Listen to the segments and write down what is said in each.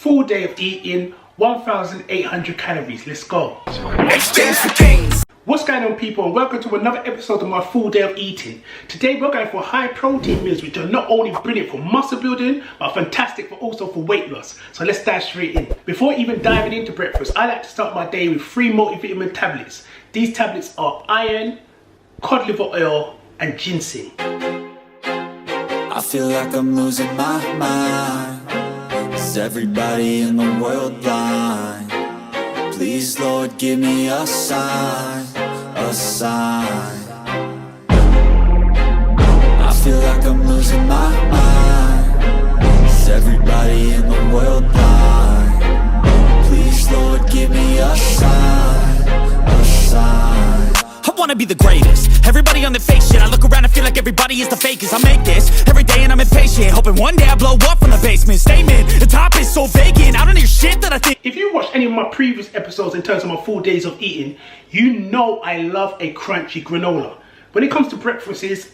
Full day of eating, 1,800 calories. Let's go. Exchange for gains. What's going on, people, and welcome to another episode of my full day of eating. Today we're going for high protein meals which are not only brilliant for muscle building but fantastic also for weight loss. So let's dive straight in. Before even diving into breakfast, I like to start my day with 3 multivitamin tablets. These tablets are iron, cod liver oil and ginseng. I feel like I'm losing my mind. Is everybody in the world blind? Please, Lord, give me a sign, a sign. I feel like I'm losing my mind. Is everybody in the world blind? Please, Lord, give me a sign, a sign. I wanna be the greatest. Everybody on the fake shit. I look around and feel like everybody is the fakest. I make this every day and I'm impatient, hoping one day I blow up from the basement. Statement, the top is so vacant. I don't hear shit that I think. If you watched any of my previous episodes in terms of my full days of eating, you know I love a crunchy granola. When it comes to breakfasts,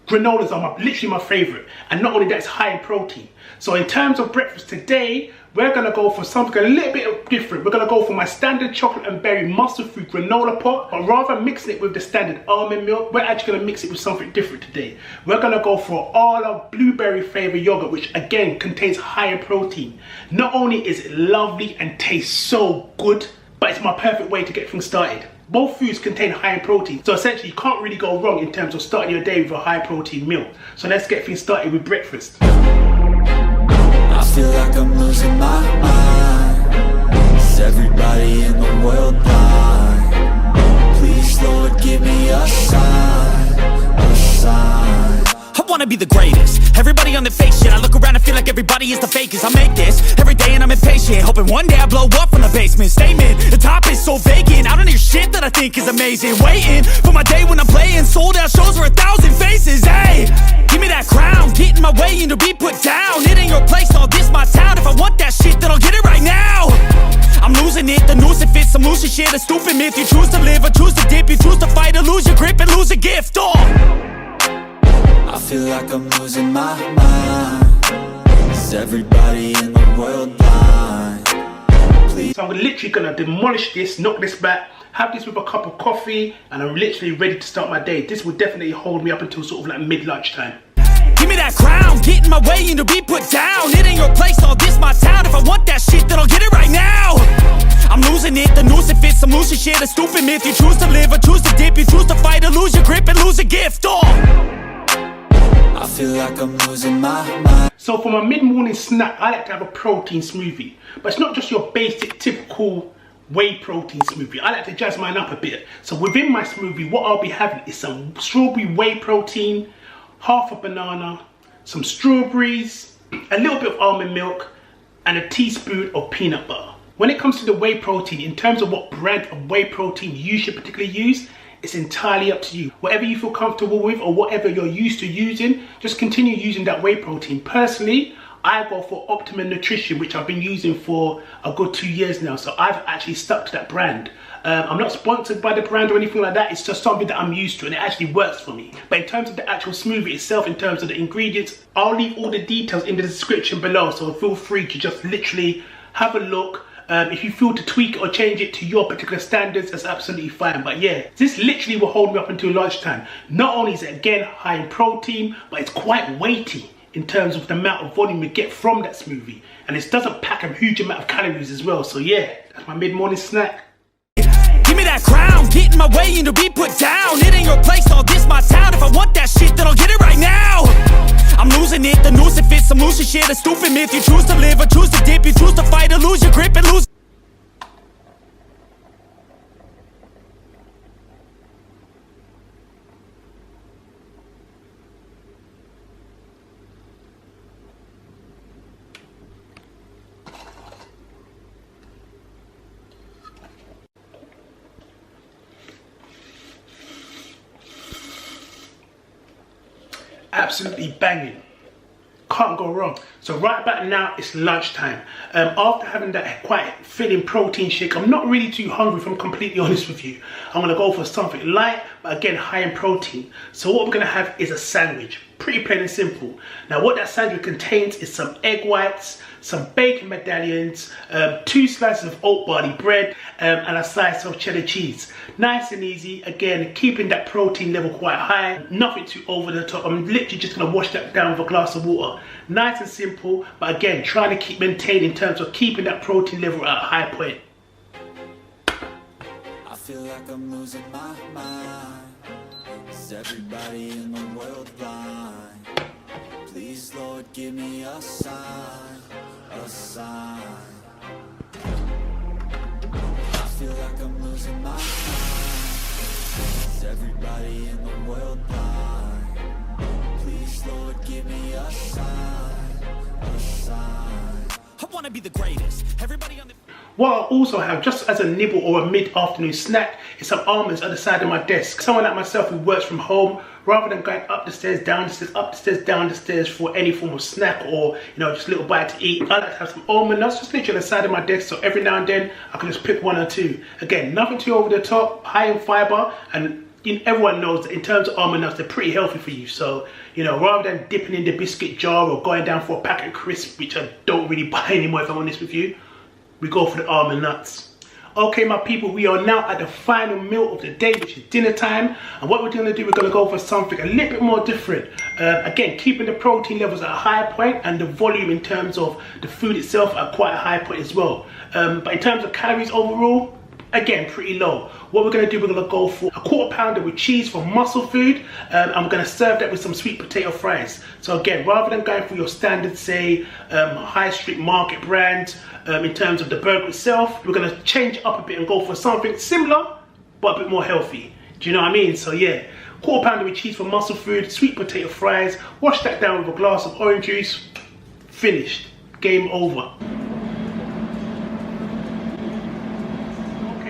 granolas are literally my favorite, and not only that, it's high in protein. So in terms of breakfast today, we're gonna go for something a little bit different. We're gonna go for my standard chocolate and berry muscle food granola pot, but rather than mixing it with the standard almond milk, we're actually gonna mix it with something different today. We're gonna go for all of blueberry flavored yogurt, which again contains higher protein. Not only is it lovely and tastes so good, but it's my perfect way to get things started. Both foods contain high in protein, so essentially you can't really go wrong in terms of starting your day with a high protein meal. So let's get things started with breakfast. I feel like I'm losing my mind. Is everybody in the world blind? Please, Lord, give me a sign, a sign. I wanna be the greatest. Everybody on the fake shit. I look around and feel like everybody is the fakest. I make this every day and I'm impatient, hoping one day I blow up from the basement. Statement, the top is so vacant. I don't hear shit that I think is amazing. Waiting for my day when I'm playing sold out shows for 1,000 faces. Hey, give me that crown, get in my way and to be put down. It ain't your place, all this my town. If I want that shit, then I'll get it right now. I'm losing it, the noose it fits, some loose shit, a stupid myth. You choose to live or choose to dip, you choose to fight or lose your grip and lose a gift. I feel like I'm losing my mind. Is everybody in the world blind? Please. So I'm literally gonna demolish this, knock this back, have this with a cup of coffee, and I'm literally ready to start my day. This will definitely hold me up until sort of like mid-lunch time. Give me that crown, get in my way and to be put down. It ain't your place, all this my town. If I want that shit, then I'll get it right now. I'm losing it, the noose it fits, some loose shit, a stupid myth. You choose to live or choose to dip, you choose to fight or lose your grip and lose a gift. I feel like I'm losing my mind. So for my mid-morning snack, I like to have a protein smoothie. But it's not just your basic, typical whey protein smoothie. I like to jazz mine up a bit. So within my smoothie, what I'll be having is some strawberry whey protein, half a banana, some strawberries, a little bit of almond milk, and a teaspoon of peanut butter. When it comes to the whey protein, in terms of what brand of whey protein you should particularly use, it's entirely up to you. Whatever you feel comfortable with or whatever you're used to using, just continue using that whey protein. Personally, I go for Optimum Nutrition, which I've been using for a good 2 years now. So I've actually stuck to that brand. I'm not sponsored by the brand or anything like that. It's just something that I'm used to and it actually works for me. But in terms of the actual smoothie itself, in terms of the ingredients, I'll leave all the details in the description below. So feel free to just literally have a look. If you feel to tweak it or change it to your particular standards, that's absolutely fine. But yeah, this literally will hold me up until lunchtime. Not only is it again high in protein, but it's quite weighty in terms of the amount of volume you get from that smoothie. And it doesn't pack a huge amount of calories as well. So yeah, that's my mid-morning snack. Give me that crown, get in my way and to be put down. It ain't your place, all this my town. If I want that shit, then I'll get it right now. I'm losing it, the noose it fits, some loose shit, a stupid myth. You choose to live or choose to dip, you choose to fight or lose your grip and lose. Absolutely banging. Can't go wrong. So right about now, it's lunchtime. After having that quite filling protein shake, I'm not really too hungry if I'm completely honest with you. I'm gonna go for something light, but again, high in protein. So what we're gonna have is a sandwich. Pretty plain and simple. Now what that sandwich contains is some egg whites, some bacon medallions, 2 slices of oat barley bread, and a slice of cheddar cheese. Nice and easy, again, keeping that protein level quite high, nothing too over the top. I'm literally just gonna wash that down with a glass of water. Nice and simple, but again, trying to keep maintained in terms of keeping that protein level at a high point. I feel like I'm losing my mind. Is everybody in the world blind? Please, Lord, give me a sign, a sign. I feel like I'm losing my mind. Is everybody in the world blind? Please, Lord, give me a sign, a sign. I wanna be the greatest. Everybody on the... What I also have, just as a nibble or a mid-afternoon snack, is some almonds at the side of my desk. Someone like myself who works from home, rather than going up the stairs, down the stairs, up the stairs, down the stairs for any form of snack or, you know, just a little bite to eat, I like to have some almond nuts just literally on the side of my desk, so every now and then I can just pick 1 or 2. Again, nothing too over the top, high in fiber, and everyone knows that in terms of almond nuts, they're pretty healthy for you. So, you know, rather than dipping in the biscuit jar or going down for a packet of crisps, which I don't really buy anymore if I'm honest with you, we go for the almond nuts. Okay, my people, we are now at the final meal of the day, which is dinner time. And what we're going to do, we're going to go for something a little bit more different. Again, keeping the protein levels at a higher point and the volume in terms of the food itself at quite a high point as well. But in terms of calories overall, again, pretty low. What we're going to do, we're going to go for a 1/4 pounder with cheese for muscle food. I'm going to serve that with some sweet potato fries. So again, rather than going for your standard, say, high street market brand, in terms of the burger itself, we're going to change it up a bit and go for something similar, but a bit more healthy. Do you know what I mean? So yeah, 1/4 pounder with cheese for muscle food, sweet potato fries, wash that down with a glass of orange juice, finished, game over.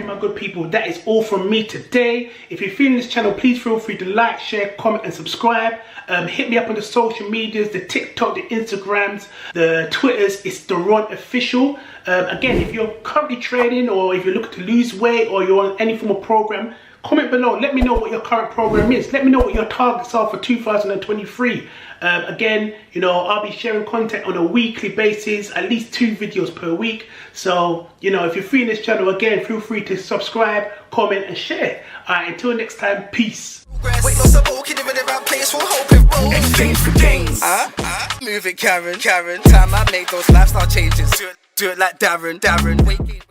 My good people, that is all from me today. If you're feeling this channel, please feel free to like, share, comment and subscribe. Hit me up on the social medias, the TikTok, the Instagrams, the Twitters. It's Daron Official. Again, if you're currently training or if you're looking to lose weight or you're on any form of program, comment below. Let me know what your current program is. Let me know what your targets are for 2023. Again, you know, I'll be sharing content on a weekly basis, at least 2 videos per week. So, you know, if you're free in this channel, again, feel free to subscribe, comment and share. Alright, until next time, peace. Wait, no support, can even around place for hope and roll. Exchange for gains. Move it, Karen. Time I make those lifestyle changes. Do it like Darren. Wait.